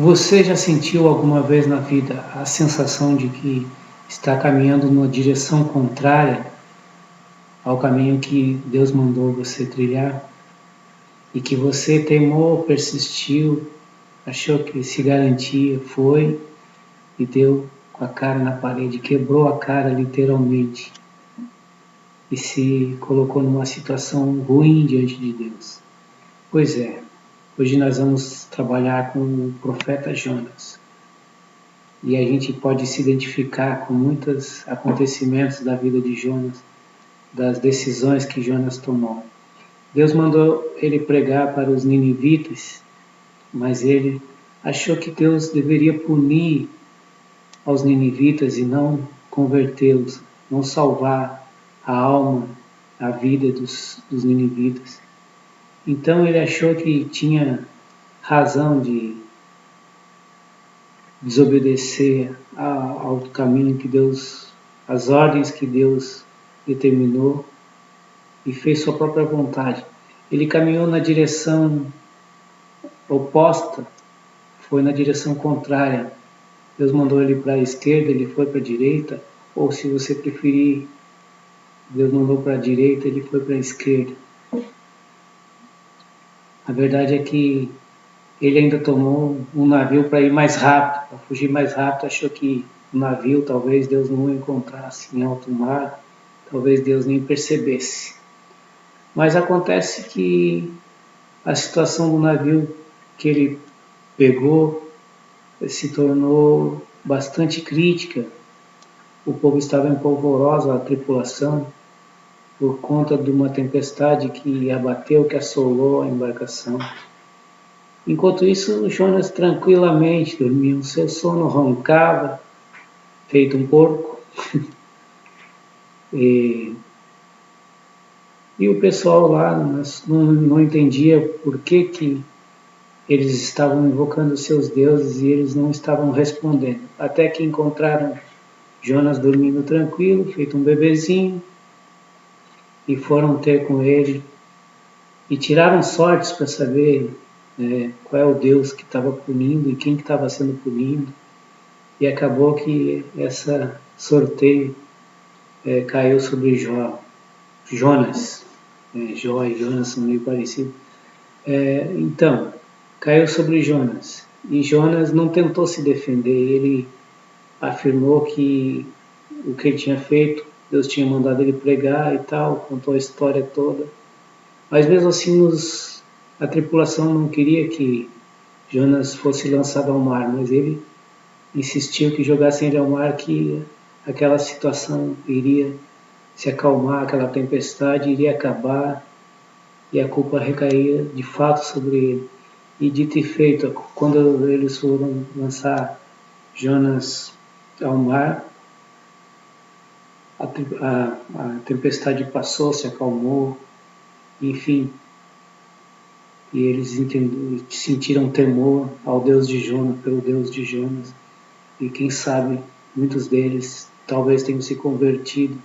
Você já sentiu alguma vez na vida a sensação de que está caminhando numa direção contrária ao caminho que Deus mandou você trilhar? E que você teimou, persistiu, achou que se garantia, foi e deu com a cara na parede, quebrou a cara literalmente e se colocou numa situação ruim diante de Deus? Pois é, hoje nós vamos trabalhar com o profeta Jonas. E a gente pode se identificar com muitos acontecimentos da vida de Jonas, das decisões que Jonas tomou. Deus mandou ele pregar para os ninivitas, mas ele achou que Deus deveria punir aos ninivitas e não convertê-los, não salvar a alma, a vida dos ninivitas. Então ele achou que tinha razão de desobedecer ao caminho que Deus, as ordens que Deus determinou e fez sua própria vontade. Ele caminhou na direção oposta, foi na direção contrária. Deus mandou ele para a esquerda, ele foi para a direita, ou se você preferir, Deus mandou para a direita, ele foi para a esquerda. A verdade é que ele ainda tomou um navio para ir mais rápido, para fugir mais rápido, achou que o navio talvez Deus não o encontrasse em alto mar, talvez Deus nem percebesse. Mas acontece que a situação do navio que ele pegou se tornou bastante crítica. O povo estava em polvorosa, a tripulação, por conta de uma tempestade que abateu, que assolou a embarcação. Enquanto isso, Jonas tranquilamente dormia, o seu sono roncava, feito um porco. E o pessoal lá não entendia por que eles estavam invocando seus deuses e eles não estavam respondendo. Até que encontraram Jonas dormindo tranquilo, feito um bebezinho, e foram ter com ele e tiraram sortes para saber qual é o Deus que estava punindo e quem que estava sendo punido. E acabou que essa sorteio caiu sobre Jonas. Jó e Jonas são meio parecidos. Então, caiu sobre Jonas. E Jonas não tentou se defender, ele afirmou que o que ele tinha feito, Deus tinha mandado ele pregar e tal, contou a história toda. Mas mesmo assim, a tripulação não queria que Jonas fosse lançado ao mar, mas ele insistiu que jogassem ele ao mar, que aquela situação iria se acalmar, aquela tempestade iria acabar e a culpa recaía de fato sobre ele. E dito e feito, quando eles foram lançar Jonas ao mar, a tempestade passou, se acalmou, enfim, e eles sentiram temor ao Deus de Jonas, pelo Deus de Jonas, e quem sabe muitos deles talvez tenham se convertido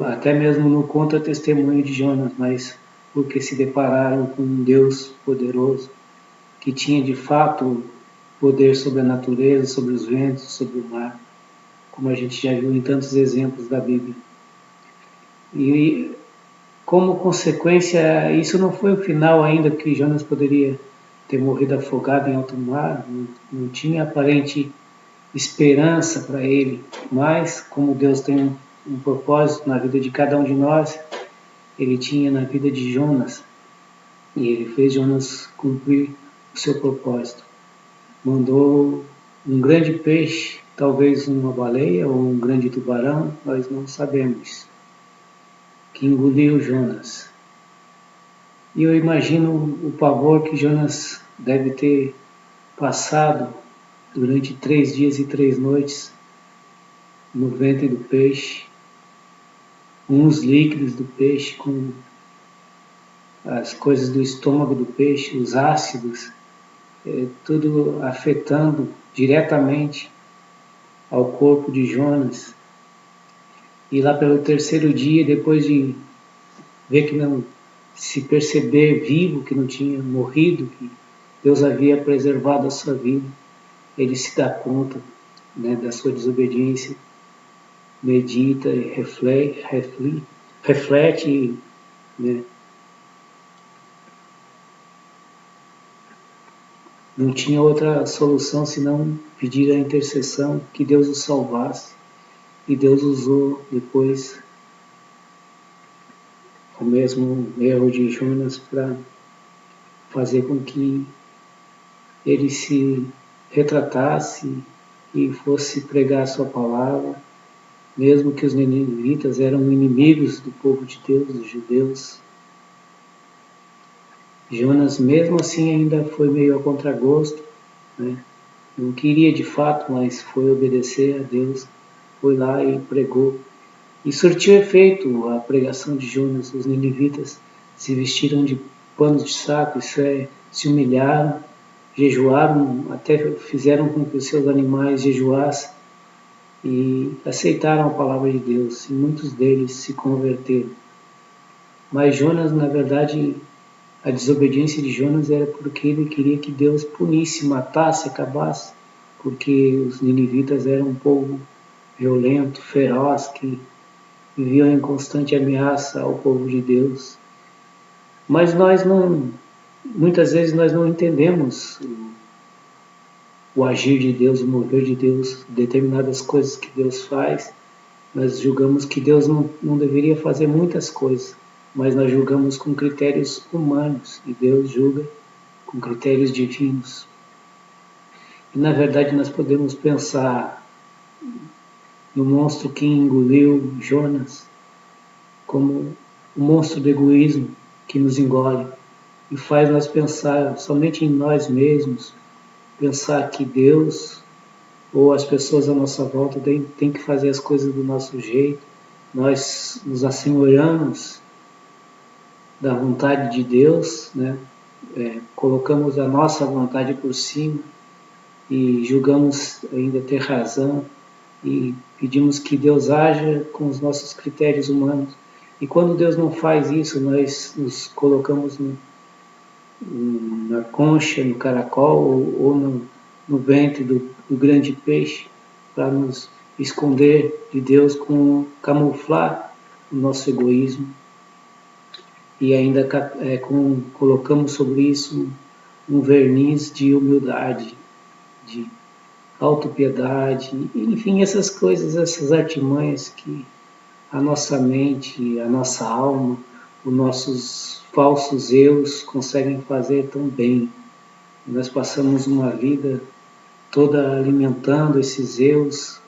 até mesmo no contra-testemunho de Jonas, mas porque se depararam com um Deus poderoso que tinha de fato poder sobre a natureza, sobre os ventos, sobre o mar, como a gente já viu em tantos exemplos da Bíblia. E como consequência, isso não foi o final ainda, que Jonas poderia ter morrido afogado em alto mar, não tinha aparente esperança para ele, mas como Deus tem um propósito na vida de cada um de nós, ele tinha na vida de Jonas, e ele fez Jonas cumprir o seu propósito. Mandou um grande peixe, talvez uma baleia ou um grande tubarão, nós não sabemos, que engoliu Jonas. E eu imagino o pavor que Jonas deve ter passado durante 3 dias e 3 noites no ventre do peixe, com os líquidos do peixe, com as coisas do estômago do peixe, os ácidos, tudo afetando diretamente ao corpo de Jonas. E lá pelo 3º dia, depois de ver que não se perceber vivo, que não tinha morrido, que Deus havia preservado a sua vida. Ele se dá conta, né, da sua desobediência, medita e reflete, né? Não tinha outra solução senão pedir a intercessão, que Deus o salvasse. E Deus usou depois o mesmo erro de Jonas para fazer com que ele se retratasse e fosse pregar a sua palavra, mesmo que os ninivitas eram inimigos do povo de Deus, dos judeus. Jonas, mesmo assim, ainda foi meio a contragosto, né? Não queria de fato, mas foi obedecer a Deus, foi lá e pregou. E surtiu efeito a pregação de Jonas. Os ninivitas se vestiram de panos de saco, isso é, se humilharam, jejuaram, até fizeram com que os seus animais jejuassem e aceitaram a palavra de Deus, e muitos deles se converteram. Mas Jonas, na verdade, a desobediência de Jonas era porque ele queria que Deus punisse, matasse, acabasse, porque os ninivitas eram um povo violento, feroz, que viviam em constante ameaça ao povo de Deus. Mas muitas vezes nós não entendemos o agir de Deus, o mover de Deus, determinadas coisas que Deus faz. Nós julgamos que Deus não deveria fazer muitas coisas, mas nós julgamos com critérios humanos e Deus julga com critérios divinos. E na verdade nós podemos pensar no monstro que engoliu Jonas como o monstro do egoísmo que nos engole e faz nós pensar somente em nós mesmos, pensar que Deus ou as pessoas à nossa volta têm que fazer as coisas do nosso jeito. Nós nos assenhoramos da vontade de Deus, né? Colocamos a nossa vontade por cima e julgamos ainda ter razão e pedimos que Deus haja com os nossos critérios humanos. E quando Deus não faz isso, nós nos colocamos na concha, no caracol ou no ventre do grande peixe para nos esconder de Deus, camuflar o nosso egoísmo. E ainda colocamos sobre isso um verniz de humildade, de autopiedade, enfim, essas coisas, essas artimanhas que a nossa mente, a nossa alma, os nossos falsos eus conseguem fazer tão bem. Nós passamos uma vida toda alimentando esses eus,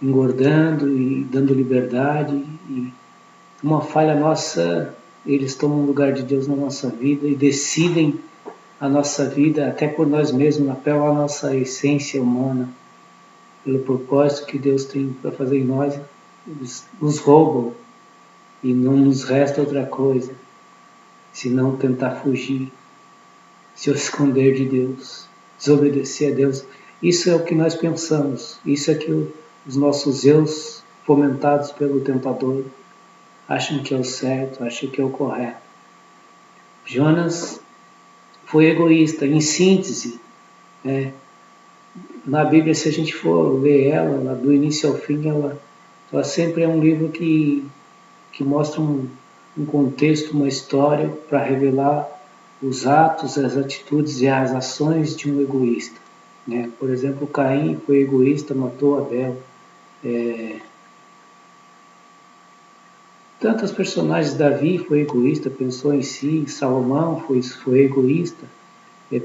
engordando e dando liberdade, e uma falha nossa, eles tomam o lugar de Deus na nossa vida e decidem a nossa vida até por nós mesmos, pela nossa essência humana, pelo propósito que Deus tem para fazer em nós. Eles nos roubam e não nos resta outra coisa senão tentar fugir, se esconder de Deus, desobedecer a Deus. Isso é o que nós pensamos, isso é que os nossos eus, fomentados pelo tentador, acham que é o certo, acham que é o correto. Jonas foi egoísta, em síntese. Na Bíblia, se a gente for ler ela do início ao fim, ela sempre é um livro que mostra um contexto, uma história para revelar os atos, as atitudes e as ações de um egoísta. Por exemplo, Caim foi egoísta, matou Abel. Tantos personagens, Davi foi egoísta, pensou em si, Salomão foi egoísta,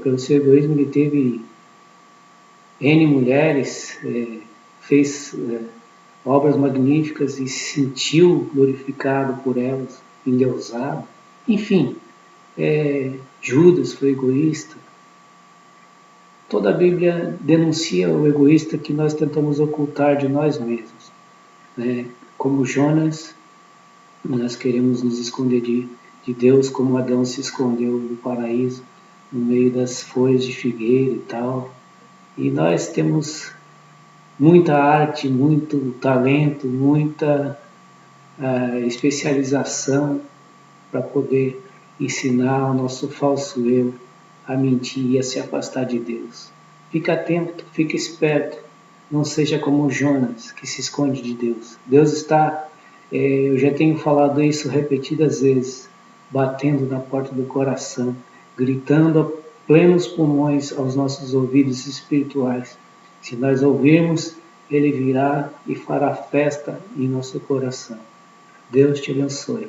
pelo seu egoísmo ele teve N mulheres, fez obras magníficas e se sentiu glorificado por elas, endeusado. Enfim, Judas foi egoísta. Toda a Bíblia denuncia o egoísta que nós tentamos ocultar de nós mesmos. Como Jonas, nós queremos nos esconder de Deus, como Adão se escondeu no paraíso, no meio das folhas de figueira e tal. E nós temos muita arte, muito talento, muita especialização para poder ensinar o nosso falso eu a mentir e a se afastar de Deus. Fica atento, fica esperto, não seja como Jonas, que se esconde de Deus. Deus está, eu já tenho falado isso repetidas vezes, batendo na porta do coração, gritando a plenos pulmões aos nossos ouvidos espirituais. Se nós ouvirmos, Ele virá e fará festa em nosso coração. Deus te abençoe.